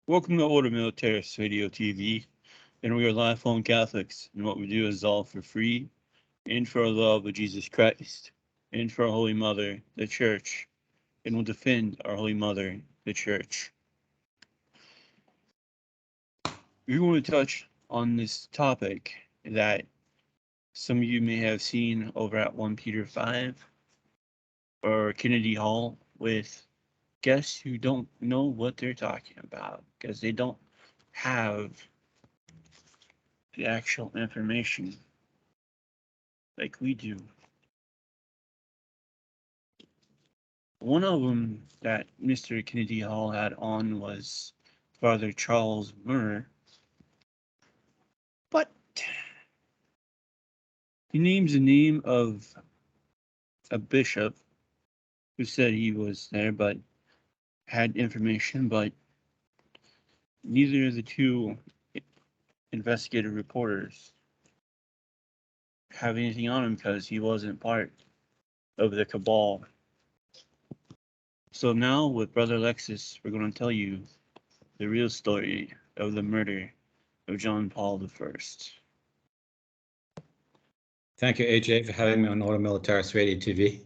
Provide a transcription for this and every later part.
Welcome to Order Militaris Radio TV, and we are lifelong Catholics, and what we do is all for free, and for our love of Jesus Christ, and for our Holy Mother, the Church, and will defend our Holy Mother, the Church. We want to touch on this topic that some of you may have seen over at 1 Peter 5 or Kennedy Hall with guests who don't know what they're talking about because they don't have the actual information like we do. One of them that Mr. Kennedy Hall had on was Father Charles Murr, but he names the name of a bishop who said he was there but had information, but neither of the two investigative reporters have anything on him because he wasn't part of the cabal. So now with Brother Alexis, we're going to tell you the real story of the murder of John Paul I. Thank you, AJ, for having me on Order Militaris Radio TV.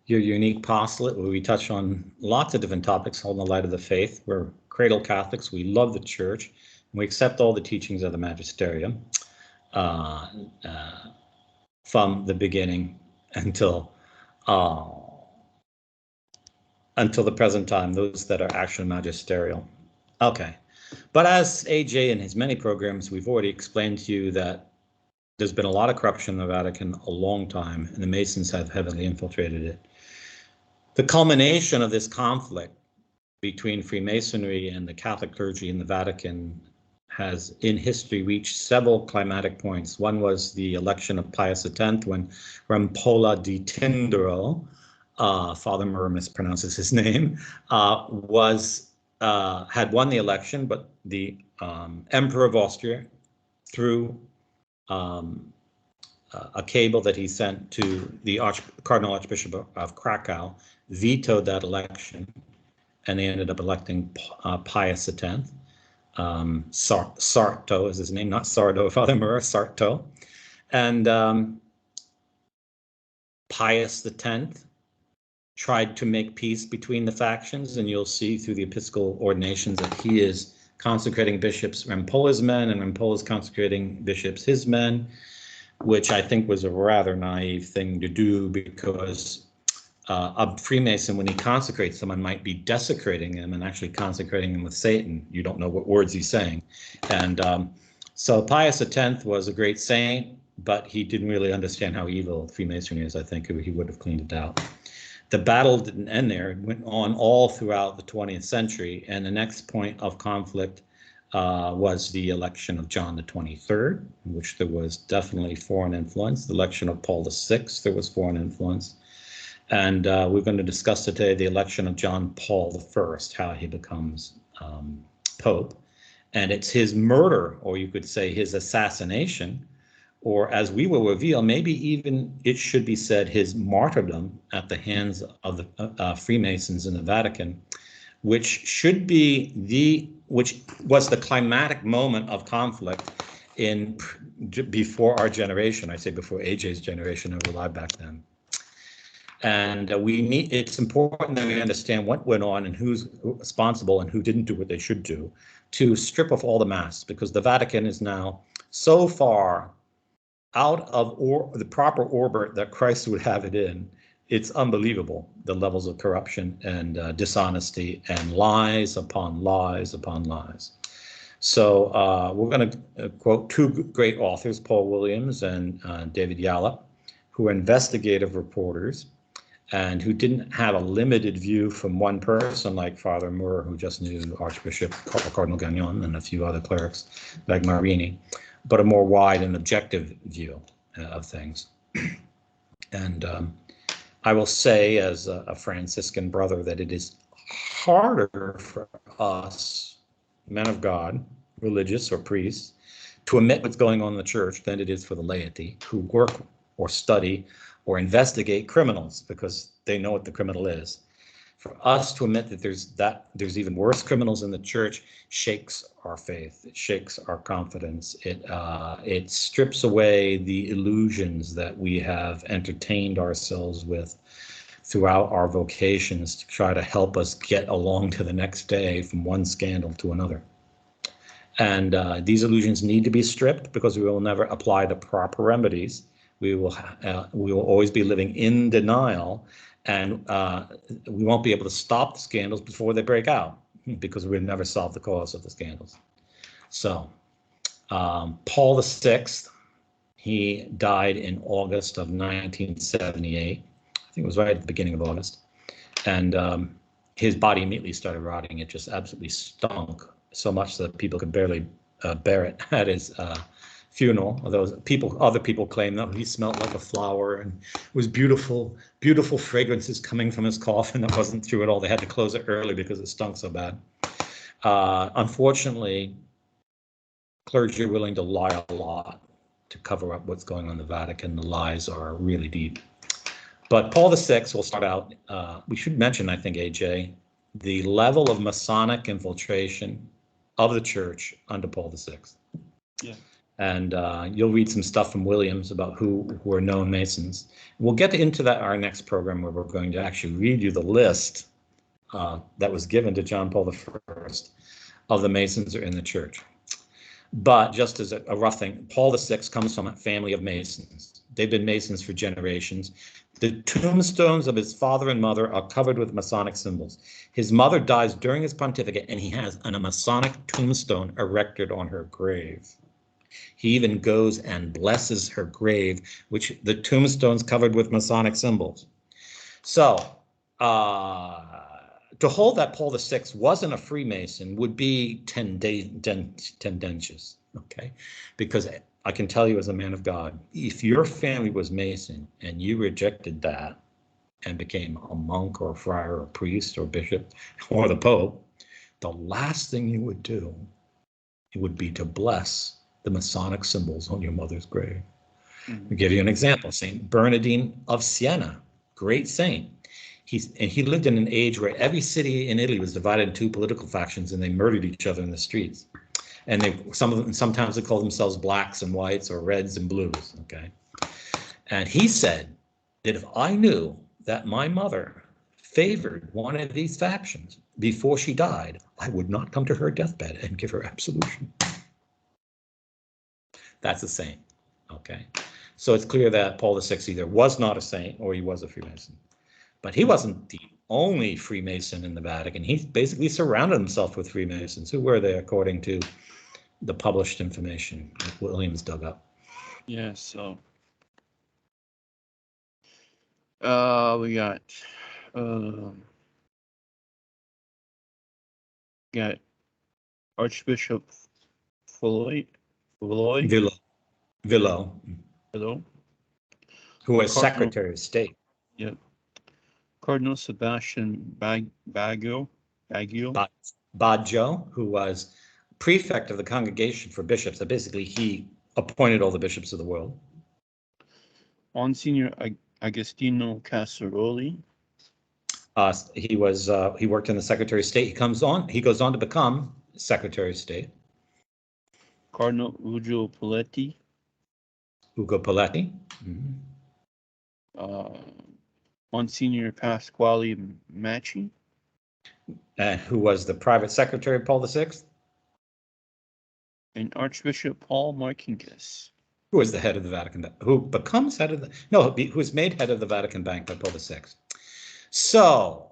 Your unique apostolate, where we touch on lots of different topics, all in the light of the faith. We're cradle Catholics. We love the Church, and we accept all the teachings of the Magisterium from the beginning until the present time, those that are actually magisterial. Okay, but as AJ in his many programs, we've already explained to you that there's been a lot of corruption in the Vatican a long time, and the Masons have heavily infiltrated it. The culmination of this conflict between Freemasonry and the Catholic clergy in the Vatican has in history reached several climatic points. One was the election of Pius X when Rampolla di Tindaro, Father Murr mispronounces his name, had won the election, but the Emperor of Austria, through a cable that he sent to the Cardinal Archbishop of Krakow, vetoed that election, and they ended up electing Pius X. Sarto is his name, not Sardo, Father Murr, Sarto. And Pius X tried to make peace between the factions, and you'll see through the episcopal ordinations that he is consecrating bishops Rampolla's men, and Rampolla's consecrating bishops his men, which I think was a rather naive thing to do, because a Freemason, when he consecrates someone, might be desecrating them and actually consecrating them with Satan. You don't know what words he's saying. And so Pius X was a great saint, but he didn't really understand how evil Freemasonry is. I think he would have cleaned it out. The battle didn't end there. It went on all throughout the 20th century, and the next point of conflict was the election of John the 23rd, in which there was definitely foreign influence. The election of Paul VI, there was foreign influence. And we're going to discuss today the election of John Paul I, how he becomes Pope. And it's his murder, or you could say his assassination, or as we will reveal, maybe even it should be said his martyrdom at the hands of the Freemasons in the Vatican, which was the climatic moment of conflict before our generation. I say before AJ's generation, I was alive back then. And it's important that we understand what went on and who's responsible and who didn't do what they should do, to strip off all the masks, because the Vatican is now so far out of the proper orbit that Christ would have it in. It's unbelievable, the levels of corruption and dishonesty and lies upon lies upon lies. So we're going to quote two great authors, Paul Williams and David Yallop, who are investigative reporters and who didn't have a limited view from one person like Father Murr, who just knew Archbishop Cardinal Gagnon and a few other clerics like Marini, but a more wide and objective view of things. And I will say, as a Franciscan brother, that it is harder for us, men of God, religious or priests, to admit what's going on in the church than it is for the laity who work or study or investigate criminals, because they know what the criminal is. For us to admit that there's even worse criminals in the church shakes our faith. It shakes our confidence. It strips away the illusions that we have entertained ourselves with throughout our vocations to try to help us get along to the next day from one scandal to another. And these illusions need to be stripped because we will never apply the proper remedies. We will always be living in denial, and we won't be able to stop the scandals before they break out because we'll never solve the cause of the scandals. So Paul VI, he died in August of 1978. I think it was right at the beginning of August. And his body immediately started rotting. It just absolutely stunk so much that people could barely bear it at his funeral. Although other people claim that he smelled like a flower and it was beautiful, beautiful fragrances coming from his coffin. That wasn't true at all. They had to close it early because it stunk so bad. Unfortunately, clergy are willing to lie a lot to cover up what's going on in the Vatican. The lies are really deep. But Paul VI will start out, we should mention, I think, AJ, the level of Masonic infiltration of the church under Paul VI. Yeah. And you'll read some stuff from Williams about who are known Masons. We'll get into that in our next program where we're going to actually read you the list that was given to John Paul I of the Masons are in the church. But just as a rough thing, Paul VI comes from a family of Masons. They've been Masons for generations. The tombstones of his father and mother are covered with Masonic symbols. His mother dies during his pontificate, and he has a Masonic tombstone erected on her grave. He even goes and blesses her grave, which the tombstone's covered with Masonic symbols. So to hold that Paul VI wasn't a Freemason would be tendentious, okay? Because I can tell you as a man of God, if your family was Mason and you rejected that and became a monk or a friar or a priest or bishop or the Pope, the last thing you would do, it would be to bless the Masonic symbols on your mother's grave. I'll give you an example. Saint Bernardine of Siena, great saint. He lived in an age where every city in Italy was divided into two political factions and they murdered each other in the streets. And sometimes they called themselves blacks and whites or reds and blues, okay? And he said that if I knew that my mother favored one of these factions before she died, I would not come to her deathbed and give her absolution. That's a saint, okay? So it's clear that Paul VI either was not a saint or he was a Freemason. But he wasn't the only Freemason in the Vatican. He basically surrounded himself with Freemasons. Who were they, according to the published information that Williams dug up? Yeah, so we got Archbishop Villot, Villot, hello, who was Cardinal- Secretary of State. Yep. Cardinal Sebastian Baggio, Baggio, who was prefect of the Congregation for Bishops. So basically, he appointed all the bishops of the world. Monsignor Agostino Casaroli. He worked in the Secretary of State. He goes on to become Secretary of State. Cardinal Ugo Poletti. Mm-hmm. Monsignor Pasquale Macci. Who was the private secretary of Paul VI. And Archbishop Paul Marcinkus. Who was the head of the Vatican, who becomes head of who was made head of the Vatican Bank by Paul VI. So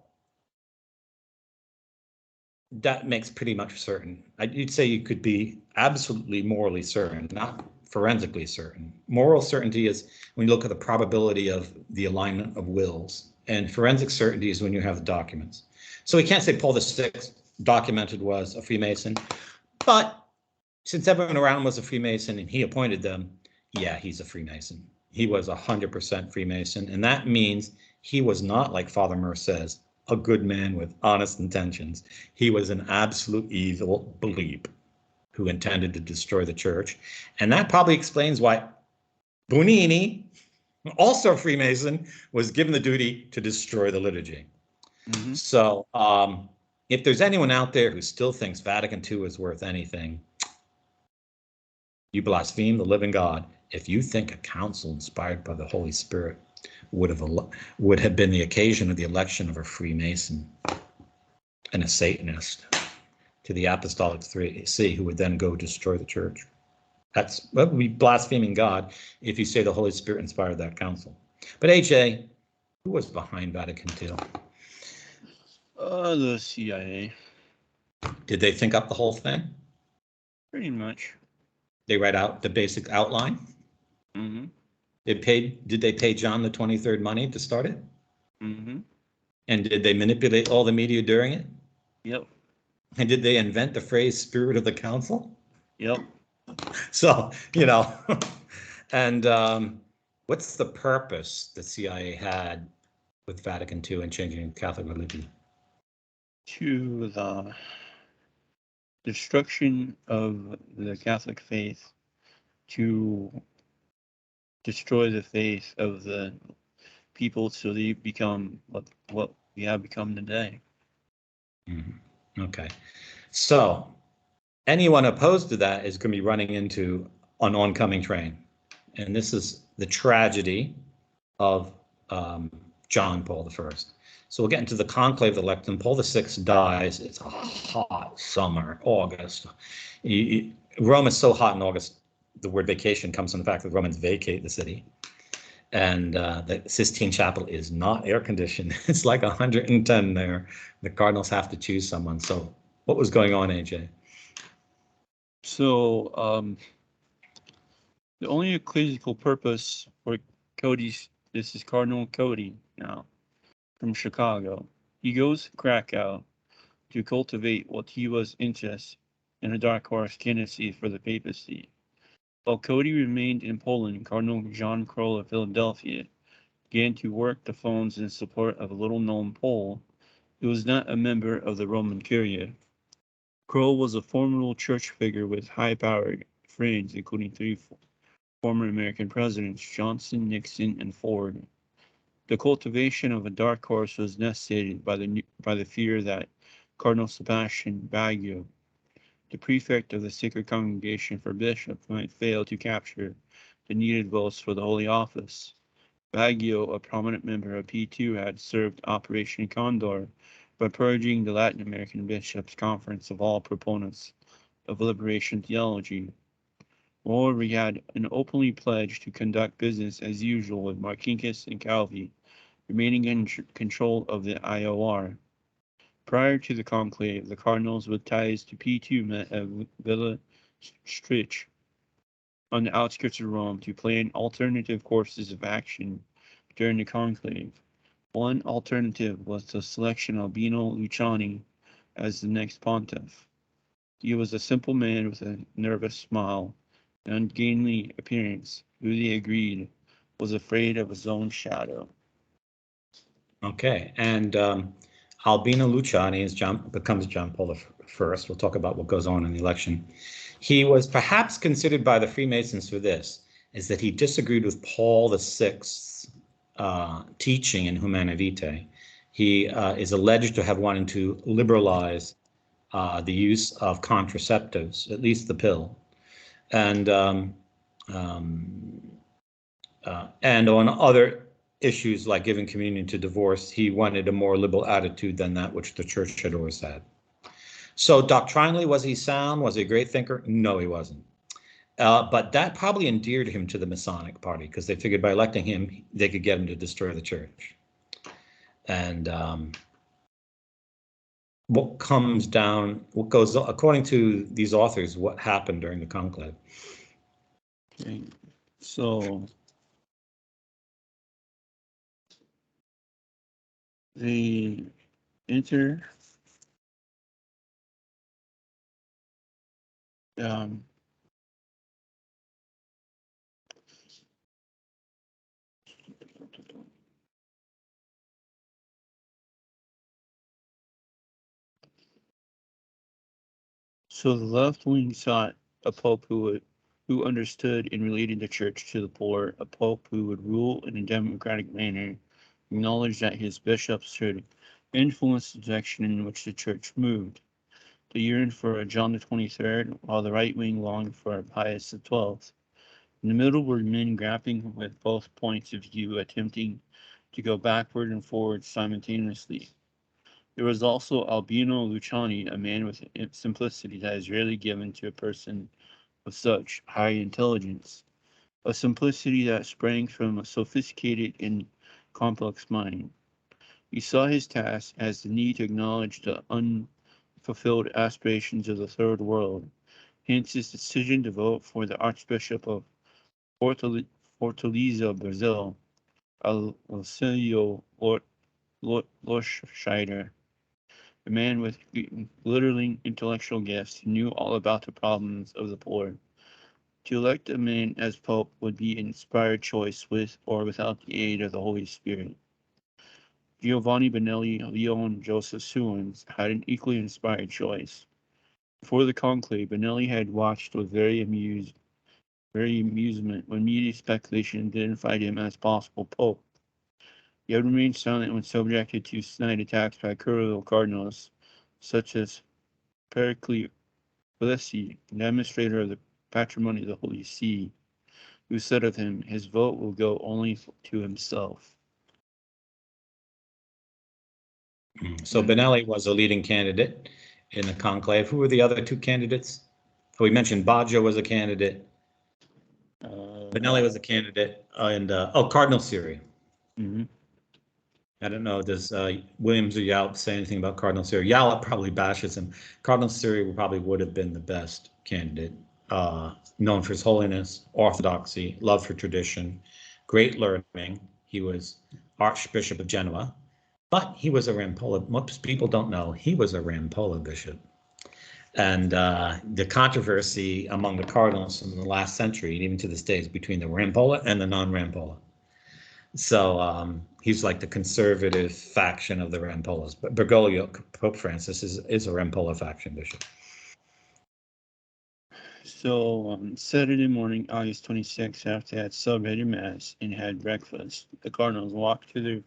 that makes pretty much certain. You'd say you could be absolutely morally certain, not forensically certain. Moral certainty is when you look at the probability of the alignment of wills, and forensic certainty is when you have the documents. So we can't say Paul VI documented was a Freemason, but since everyone around was a Freemason and he appointed them, yeah, he's a Freemason. He was 100% Freemason, and that means he was not, like Father Murr says, a good man with honest intentions. He was an absolute evil bleep who intended to destroy the church. And that probably explains why Bonini, also a Freemason, was given the duty to destroy the liturgy. Mhm. So if there's anyone out there who still thinks Vatican II is worth anything, you blaspheme the living God. If you think a council inspired by the Holy Spirit would have been the occasion of the election of a Freemason and a Satanist to the Apostolic See, who would then go destroy the church. That would be blaspheming God if you say the Holy Spirit inspired that council. But AJ, who was behind Vatican II? The CIA, Did they think up the whole thing? pretty much. They write out the basic outline? Mm-hmm. Did they pay John the 23rd money to start it? Mm-hmm. And did they manipulate all the media during it? Yep. And did they invent the phrase spirit of the council? Yep. So, and what's the purpose the CIA had with Vatican II and changing Catholic religion? To the destruction of the Catholic faith, to destroy the faith of the people so they become what we have become today. Mm-hmm. Okay. So anyone opposed to that is going to be running into an oncoming train. And this is the tragedy of John Paul I. So we'll get into the conclave election. Paul VI dies. It's a hot summer, August. Rome is so hot in August, the word vacation comes from the fact that Romans vacate the city. And the Sistine Chapel is not air conditioned. It's like 110 there. The Cardinals have to choose someone. So what was going on, AJ? So the only ecclesiastical purpose for this is Cardinal Cody now from Chicago. He goes to Krakow to cultivate what he was interested in, a dark horse candidacy for the papacy. While Cody remained in Poland, Cardinal John Kroll of Philadelphia began to work the phones in support of a little-known Pole who was not a member of the Roman Curia. Kroll was a formidable church figure with high-powered friends, including three former American presidents, Johnson, Nixon, and Ford. The cultivation of a dark horse was necessitated by the fear that Cardinal Sebastian Baggio, the prefect of the Sacred Congregation for Bishops, might fail to capture the needed votes for the Holy Office. Baggio, a prominent member of P2, had served Operation Condor by purging the Latin American Bishops' Conference of all proponents of liberation theology. Moreover, he had an openly pledged to conduct business as usual with Marcinkus and Calvi, remaining in control of the IOR. Prior to the conclave, the cardinals with ties to P2 met at Villa Strich on the outskirts of Rome to plan alternative courses of action during the conclave. One alternative was the selection of Albino Luciani as the next pontiff. He was a simple man with a nervous smile, an ungainly appearance, who they agreed was afraid of his own shadow. Okay, and Albino Luciani becomes John Paul I. We'll talk about what goes on in the election. He was perhaps considered by the Freemasons for this, is that he disagreed with Paul VI's teaching in Humanae Vitae. He is alleged to have wanted to liberalize the use of contraceptives, at least the pill, and on other issues like giving communion to divorce, he wanted a more liberal attitude than that which the church had always had. So doctrinally, was he sound? Was he a great thinker? No, he wasn't. But that probably endeared him to the Masonic Party because they figured by electing him, they could get him to destroy the church. And what goes, according to these authors, what happened during the conclave? Okay, so they enter um, so the left wing sought a pope who understood and related the church to the poor, a pope who would rule in a democratic manner, acknowledged that his bishops should influenced the direction in which the church moved. They yearned for a John the 23rd, while the right wing longed for a Pius the 12th. In the middle were men grappling with both points of view, attempting to go backward and forward simultaneously. There was also Albino Luciani, a man with simplicity that is rarely given to a person of such high intelligence, a simplicity that sprang from a sophisticated and complex mind. He saw his task as the need to acknowledge the unfulfilled aspirations of the Third World, hence his decision to vote for the Archbishop of Fortaleza, Brazil, Alceu Lorscheider, a man with glittering intellectual gifts who knew all about the problems of the poor. To elect a man as Pope would be an inspired choice with or without the aid of the Holy Spirit. Giovanni Benelli, Leon Joseph Suens had an equally inspired choice. Before the conclave, Benelli had watched with very amusement when media speculation identified him as possible Pope. He had remained silent when subjected to snide attacks by curricle cardinals, such as Pericles Velesi, an administrator of the patrimony of the Holy See, who said of him, his vote will go only to himself. So Benelli was a leading candidate in the conclave. Who were the other two candidates? So we mentioned Baggio was a candidate. Benelli was a candidate, and Cardinal Siri. Mm-hmm. I don't know. Does Williams or Yallop say anything about Cardinal Siri? Yallop probably bashes him. Cardinal Siri probably would have been the best candidate, known for his holiness, orthodoxy, love for tradition, great learning. He was Archbishop of Genoa, but he was a Rampolla. Most people don't know he was a Rampolla bishop. And the controversy among the cardinals in the last century, and even to this day, is between the Rampolla and the non-Rampolla. So he's like the conservative faction of the Rampollas. But Bergoglio, Pope Francis, is a Rampolla faction bishop. So on Saturday morning, August 26th, after they had celebrated Mass and had breakfast, the cardinals walked to their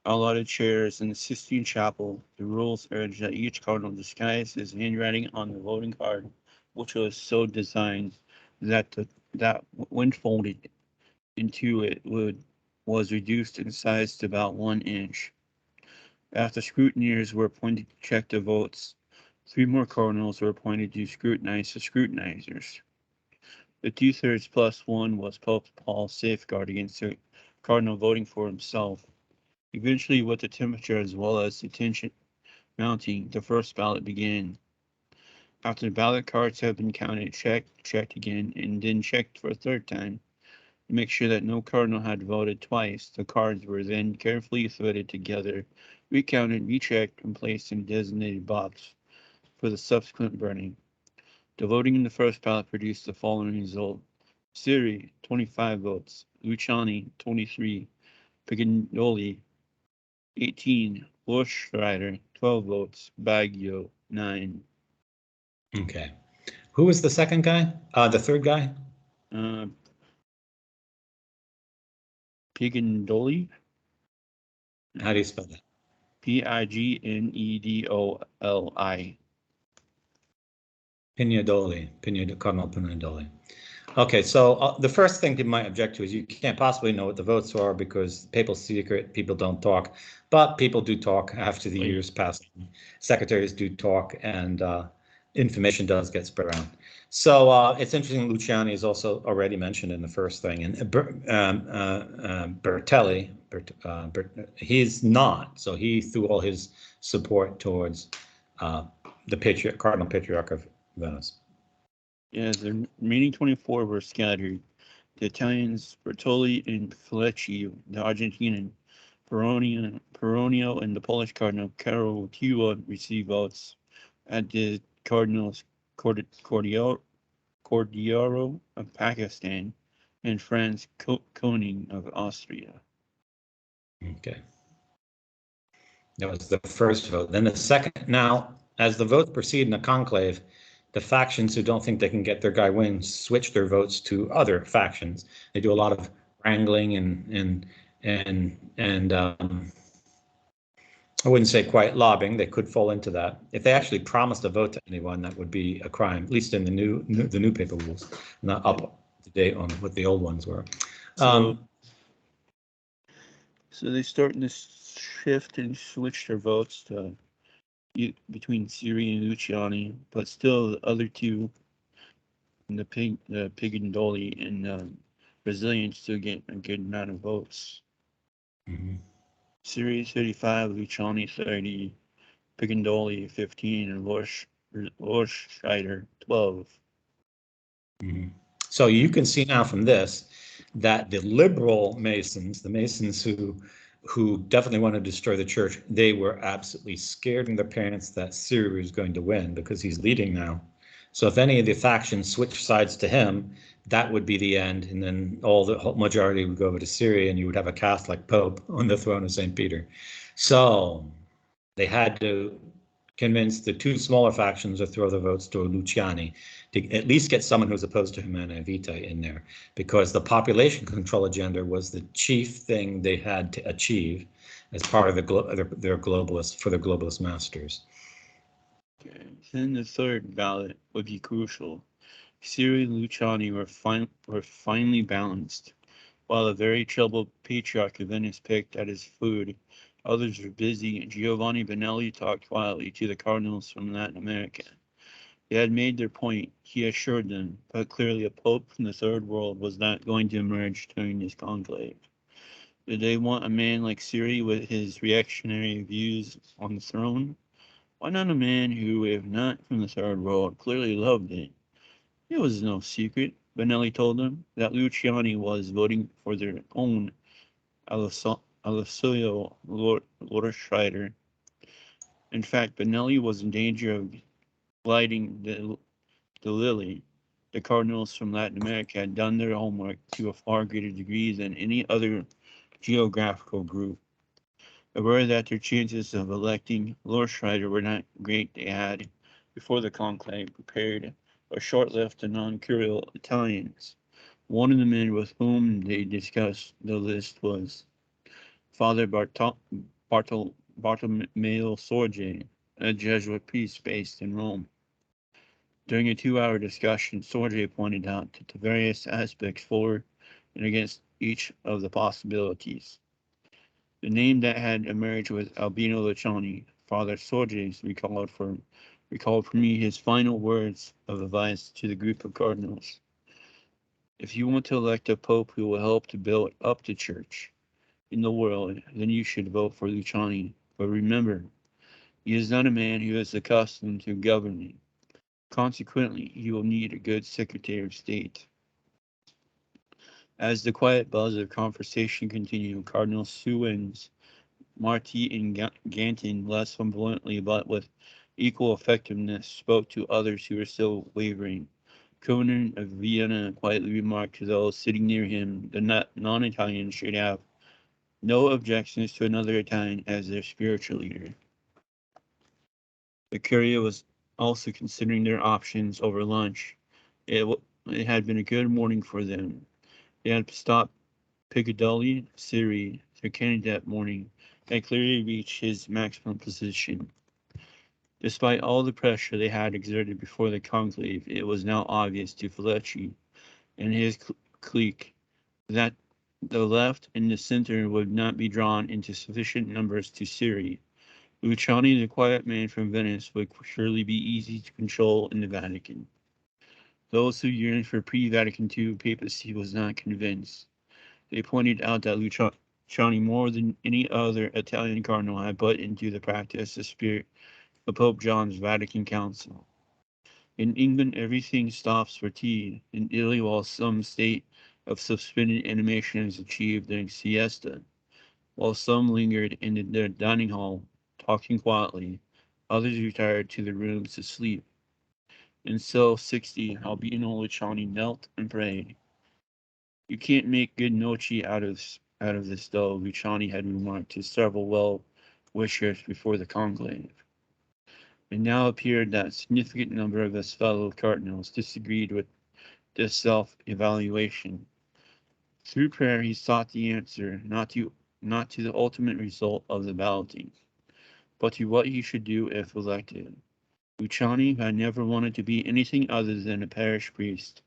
allotted chairs in the Sistine Chapel. The rules urged that each cardinal disguise his handwriting on the voting card, which was so designed that when folded into it was reduced in size to about 1 inch. After scrutineers were appointed to check the votes, 3 more cardinals were appointed to scrutinize the scrutinizers. The 2/3 plus 1 was Pope Paul's safeguard against the cardinal voting for himself. Eventually, with the temperature as well as the tension mounting, the first ballot began. After the ballot cards had been counted, checked again, and then checked for a third time, to make sure that no cardinal had voted twice, the cards were then carefully threaded together, recounted, rechecked, and placed in a designated box for the subsequent burning. The voting in the first ballot produced the following result: Siri, 25 votes; Luciani, 23; Pignoli, 18; Lorschreider, 12 votes; Baggio, 9. Okay. Who was the second guy? The third guy? Pignoli. How do you spell that? Pignedoli. Cardinal Pignedoli. Okay, so the first thing you might object to is you can't possibly know what the votes are because papal secret, people don't talk, but people do talk after the years pass. Secretaries do talk, and information does get spread around. So it's interesting. Luciani is also already mentioned in the first thing, and Bertelli, he's not. So he threw all his support towards the Cardinal Patriarch of Venice. Yeah, the remaining 24 were scattered. The Italians, Bertoli and Felecci, the Argentinian, Peronio, and the Polish Cardinal Carol received votes at the Cardinals Cordiaro of Pakistan and Franz Koning of Austria. Okay. That was the first vote. Then the second. Now, as the votes proceed in the conclave, the factions who don't think they can get their guy wins switch their votes to other factions. They do a lot of wrangling and I wouldn't say quite lobbying. They could fall into that. If they actually promised a vote to anyone, that would be a crime, at least in the new paper rules, not up to date on what the old ones were. So they starting to shift and switch their votes to between Siri and Luciani, but still the other two, the Pigandoli and Brazilians, still get a good amount of votes. Mhm. Siri 35, Luciani 30, Pigandoli 15, and Lorscheider 12. Mhm. So you can see now from this that the liberal Masons, the Masons who definitely want to destroy the church, they were absolutely scared in their pants that Syria was going to win because he's leading now. So if any of the factions switch sides to him, that would be the end, and then all the whole majority would go over to Syria, and you would have a Catholic Pope on the throne of St. Peter. So they had to convince the two smaller factions to throw the votes to Luciani to at least get someone who's opposed to Humana Vitae in there, because the population control agenda was the chief thing they had to achieve as part of their globalist for their globalist masters. Okay. Then the third ballot would be crucial. Siri and Luciani were finely balanced. While a very troubled patriarch of Venice picked at his food, others were busy. Giovanni Benelli talked quietly to the cardinals from Latin America. They had made their point, he assured them, but clearly a pope from the Third World was not going to emerge during this conclave. Did they want a man like Siri with his reactionary views on the throne? Why not a man who, if not from the Third World, clearly loved it? It was no secret, Benelli told them, that Luciani was voting for their own Alessio Lorschreider. In fact, Benelli was in danger of blighting the Lily. The cardinals from Latin America had done their homework to a far greater degree than any other geographical group. Aware that their chances of electing Lorschreider were not great, they had, before the conclave, prepared a short-lived and non-curial Italians. One of the men with whom they discussed the list was Father Bartolomeo Sorge, a Jesuit priest based in Rome. During a 2-hour discussion, Sorge pointed out that the various aspects for and against each of the possibilities. The name that had emerged was Albino Luciani. Father Sorge recalled for me his final words of advice to the group of cardinals. If you want to elect a pope who will help to build up the church in the world, then you should vote for Luciani. But remember, he is not a man who is accustomed to governing. Consequently, he will need a good Secretary of State. As the quiet buzz of conversation continued, Cardinal Suens, Marti, and Gantin, less flamboyantly but with equal effectiveness, spoke to others who were still wavering. Conan of Vienna quietly remarked to those sitting near him the non-Italians should have no objections to another Italian as their spiritual leader. The Curia was also considering their options over lunch. It had been a good morning for them. They had stopped Piccadilly, Siri, their candidate that morning, had clearly reached his maximum position. Despite all the pressure they had exerted before the conclave, it was now obvious to Felici and his clique that the left and the center would not be drawn into sufficient numbers to Siri. Luciani, the quiet man from Venice, would surely be easy to control in the Vatican. Those who yearned for pre-Vatican II papacy was not convinced. They pointed out that Luciani, more than any other Italian cardinal, had put into the practice the spirit of Pope John's Vatican Council. In England, everything stops for tea. In Italy, while some state of suspended animation is achieved during siesta, while some lingered in their dining hall, talking quietly, others retired to their rooms to sleep. In cell 60, Albino Luciani knelt and prayed. You can't make good noci out of this dough, Luciani had remarked to several well-wishers before the conclave. It now appeared that a significant number of his fellow cardinals disagreed with this self-evaluation. Through prayer, he sought the answer, not to the ultimate result of the balloting. but to what he should do if elected. Luciani, who had never wanted to be anything other than a parish priest,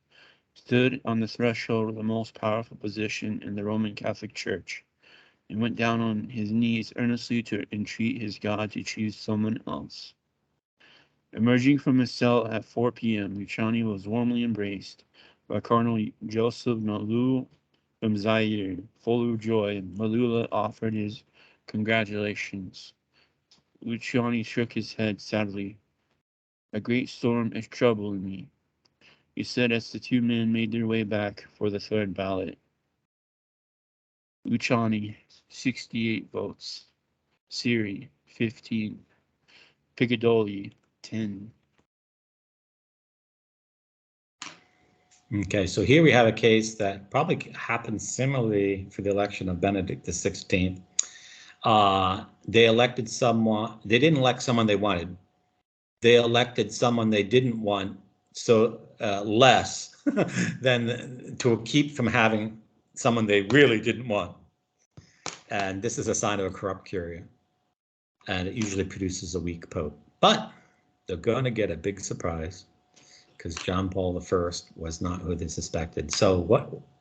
stood on the threshold of the most powerful position in the Roman Catholic Church, and went down on his knees earnestly to entreat his God to choose someone else. Emerging from his cell at 4 p.m., Luciani was warmly embraced by Cardinal Joseph Malou from Zaire. Full of joy, Malula offered his congratulations. Luciani shook his head sadly. A great storm is troubling me, he said as the two men made their way back for the third ballot. Luciani, 68 votes. Siri, 15. Piccadilly, 10. Okay, so here we have a case that probably happened similarly for the election of Benedict XVI. They elected someone, they didn't elect someone they wanted. They elected someone they didn't want, so less than to keep from having someone they really didn't want. And this is a sign of a corrupt curia. And it usually produces a weak pope. But they're going to get a big surprise because John Paul I was not who they suspected. So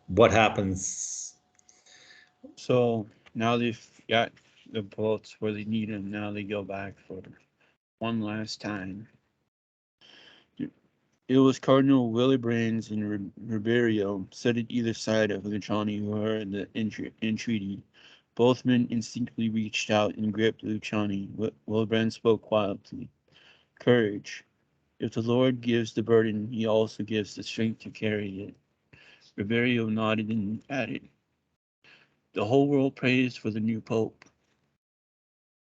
what happens? So now they've got the votes where they need them. Now they go back for one last time. It was Cardinal Willibrans and Ribeiro set at either side of Luciani who heard the entreaty. Both men instinctively reached out and gripped Luciani. Willibrand spoke quietly. Courage. If the Lord gives the burden, he also gives the strength to carry it. Ribeiro nodded and added, the whole world prays for the new pope.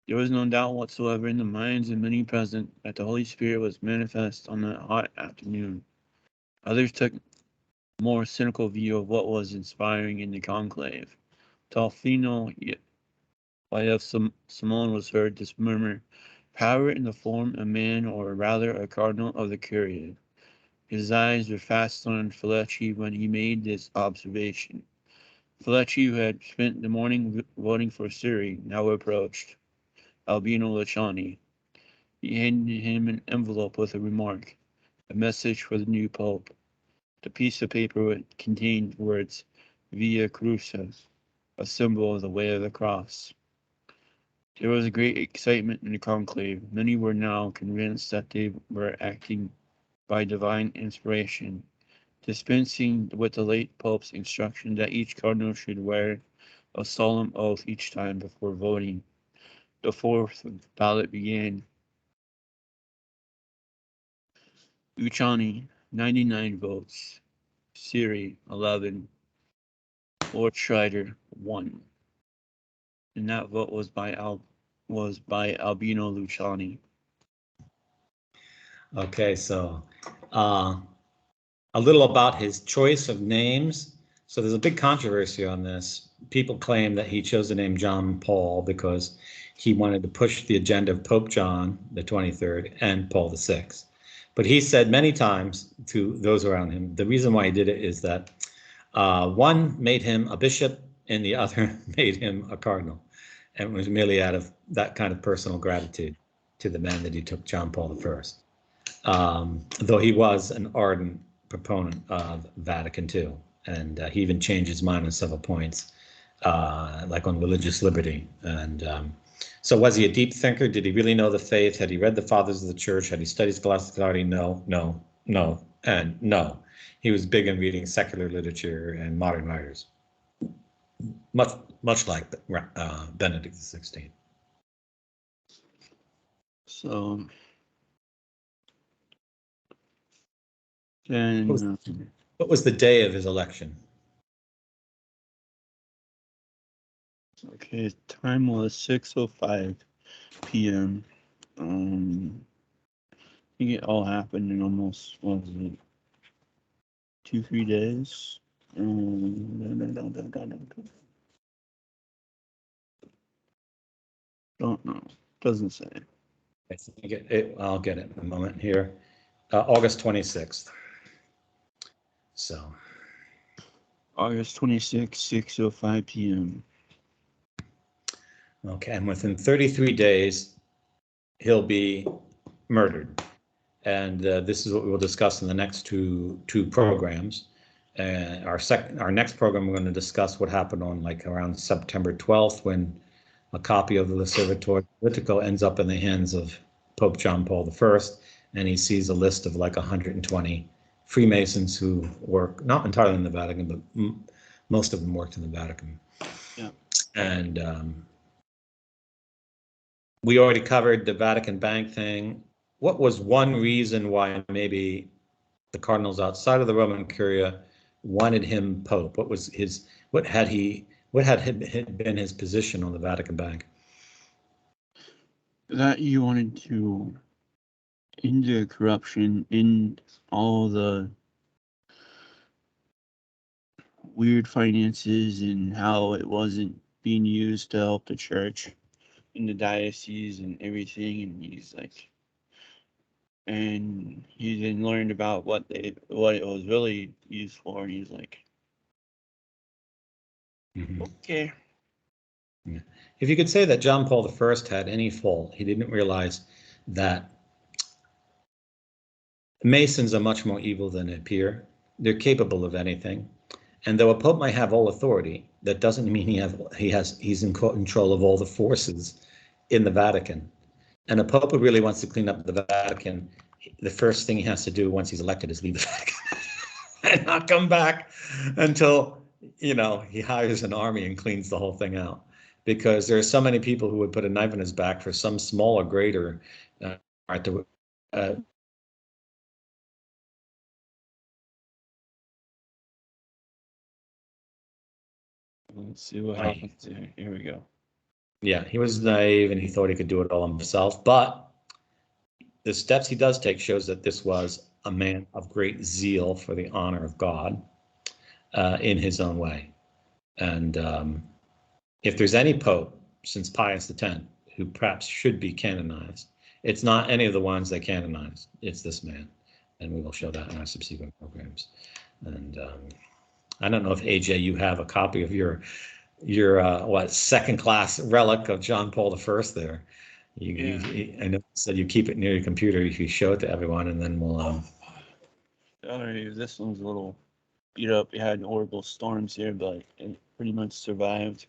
There was no doubt whatsoever in the minds of many present that the Holy Spirit was manifest on that hot afternoon. Others took a more cynical view of what was inspiring in the conclave. Tolfino Simone was heard to murmur, power in the form of man, or rather a cardinal of the curia. His eyes were fast on Felici when he made this observation. Felici, who had spent the morning voting for Siri, now approached Albino Luciani. He handed him an envelope with a remark, a message for the new pope. The piece of paper contained words, Via Crucis, a symbol of the way of the cross. There was a great excitement in the conclave. Many were now convinced that they were acting by divine inspiration, dispensing with the late Pope's instruction that each cardinal should wear a solemn oath each time before voting. The fourth ballot began. Luciani, 99 votes. Siri, 11. Lord Schreider, 1. And that vote was by Albino Luciani. Okay, so a little about his choice of names. So there's a big controversy on this. People claim that he chose the name John Paul because he wanted to push the agenda of Pope John the 23rd and Paul VI. But he said many times to those around him, the reason why he did it is that one made him a bishop and the other made him a cardinal. And it was merely out of that kind of personal gratitude to the man that he took, John Paul I. Though he was an ardent proponent of Vatican II, and he even changed his mind on several points, like on religious liberty. And so was he a deep thinker? Did he really know the faith? Had he read the fathers of the church? Had he studied scholastic authority? No, and no. He was big in reading secular literature and modern writers, much like Benedict XVI. So then, What was the day of his election? okay, time was 6:05 p.m. I think it all happened in almost, what was it, 2-3 days? Don't know. Doesn't say. I think I'll get it in a moment here. August 26th. So. August 26th, 6:05 p.m. Okay, and within 33 days, he'll be murdered. And this is what we will discuss in the next two programs. Our next program, we're going to discuss what happened on like around September 12th, when a copy of the L'Osservatore Politico ends up in the hands of Pope John Paul I, and he sees a list of like 120 Freemasons who work not entirely in the Vatican, but most of them worked in the Vatican. Yeah. And we already covered the Vatican Bank thing. What was one reason why maybe the cardinals outside of the Roman Curia wanted him Pope? What had been his position on the Vatican Bank? That you wanted to end the corruption, in all the weird finances and how it wasn't being used to help the church in the diocese and everything. And he's like, and he then learned about what it was really used for, and he's like, okay. Yeah. If you could say that John Paul I had any fault, he didn't realize that Masons are much more evil than they appear. They're capable of anything. And though a pope might have all authority, that doesn't mean he's in control of all the forces in the Vatican. And a pope who really wants to clean up the Vatican, the first thing he has to do once he's elected is leave the Vatican and not come back until, he hires an army and cleans the whole thing out. Because there are so many people who would put a knife in his back for some small or greater Let's see what happens here. Here we go. Yeah, he was naive and he thought he could do it all himself. But the steps he does take shows that this was a man of great zeal for the honor of God in his own way. And if there's any pope since Pius X who perhaps should be canonized, it's not any of the ones they canonized. It's this man. And we will show that in our subsequent programs. And I don't know if AJ, you have a copy of your second class relic of John Paul I there. I know you said you keep it near your computer. You can show it to everyone, and then we'll. Sorry, this one's a little beat up. We had horrible storms here, but it pretty much survived.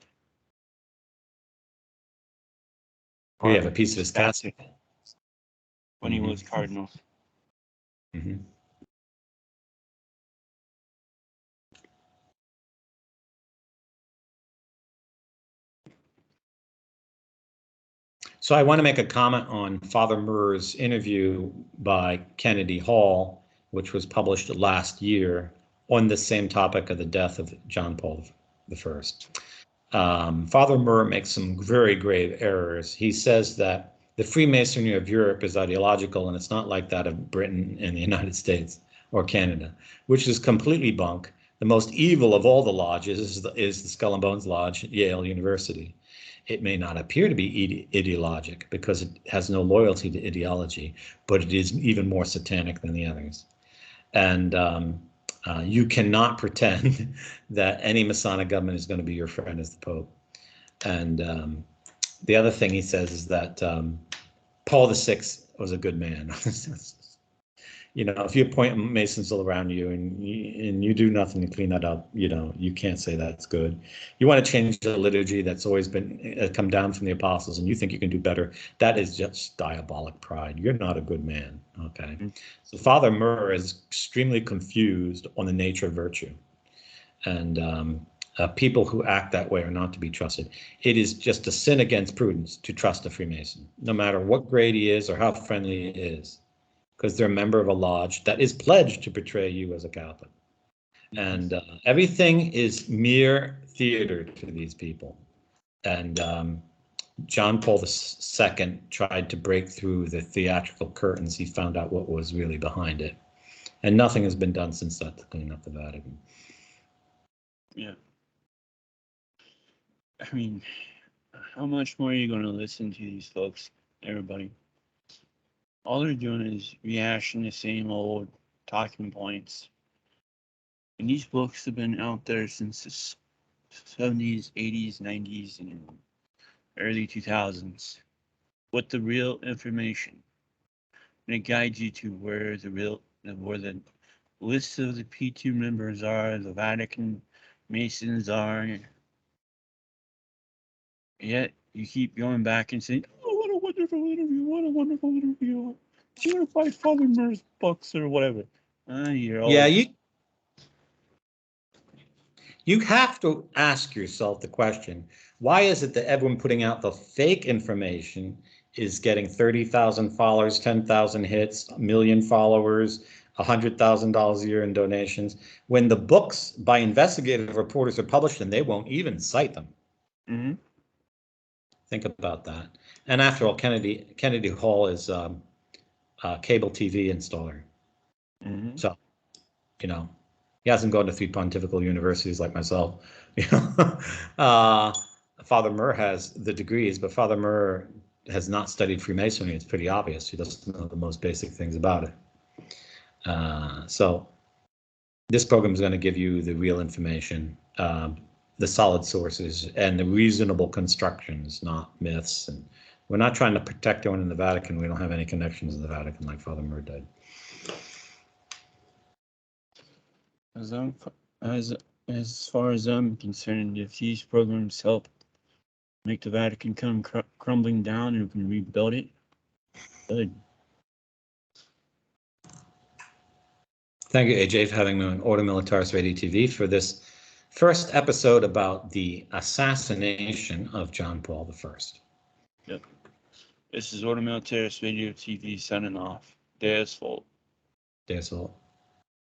We have a piece of his casket when he was cardinal. Mm-hmm. So I want to make a comment on Father Murr's interview by Kennedy Hall, which was published last year on the same topic of the death of John Paul I. Father Murr makes some very grave errors. He says that the Freemasonry of Europe is ideological, and it's not like that of Britain and the United States or Canada, which is completely bunk. The most evil of all the lodges is the Skull and Bones Lodge at Yale University. It may not appear to be ideologic because it has no loyalty to ideology, but it is even more satanic than the others. And you cannot pretend that any Masonic government is going to be your friend as the Pope. And the other thing he says is that Paul VI was a good man. If you appoint Masons all around you and you do nothing to clean that up, you can't say that's good. You want to change the liturgy that's always been come down from the apostles, and you think you can do better. That is just diabolic pride. You're not a good man. Okay. Mm-hmm. So Father Murr is extremely confused on the nature of virtue, and people who act that way are not to be trusted. It is just a sin against prudence to trust a Freemason, no matter what grade he is or how friendly he is, because they're a member of a lodge that is pledged to betray you as a Catholic. And everything is mere theater to these people. And John Paul II tried to break through the theatrical curtains. He found out what was really behind it. And nothing has been done since that to clean up the Vatican. Yeah. I mean, how much more are you going to listen to these folks, everybody? All they're doing is rehashing the same old talking points. And these books have been out there since the 70s, 80s, 90s, and early 2000s. with the real information. And it guides you to where the list of the P2 members are, the Vatican Masons are. Yet you keep going back and saying, "Oh, what a wonderful interview! What a wonderful interview! I'm gonna buy Father Murr's books or whatever." You're all Yeah, you have to ask yourself the question, why is it that everyone putting out the fake information is getting 30,000 followers, 10,000 hits, 1,000,000 followers, $100,000 a year in donations, when the books by investigative reporters are published and they won't even cite them? Mm-hmm. Think about that. And after all, Kennedy Hall is a cable TV installer. Mm-hmm. So, you know, he hasn't gone to 3 pontifical universities like myself. You know, Father Murr has the degrees, but Father Murr has not studied Freemasonry. It's pretty obvious. He doesn't know the most basic things about it. So this program is going to give you the real information, the solid sources, and the reasonable constructions, not myths. And we're not trying to protect anyone in the Vatican. We don't have any connections in the Vatican like Father Murr did. As far as I'm concerned, if these programs help make the Vatican come crumbling down and we can rebuild it, good. Thank you, AJ, for having me on Ordo Militaris Radio TV for this first episode about the assassination of John Paul I. Yep. This is Ordo Militaris Radio TV signing off. Deus Volt. Deus Volt.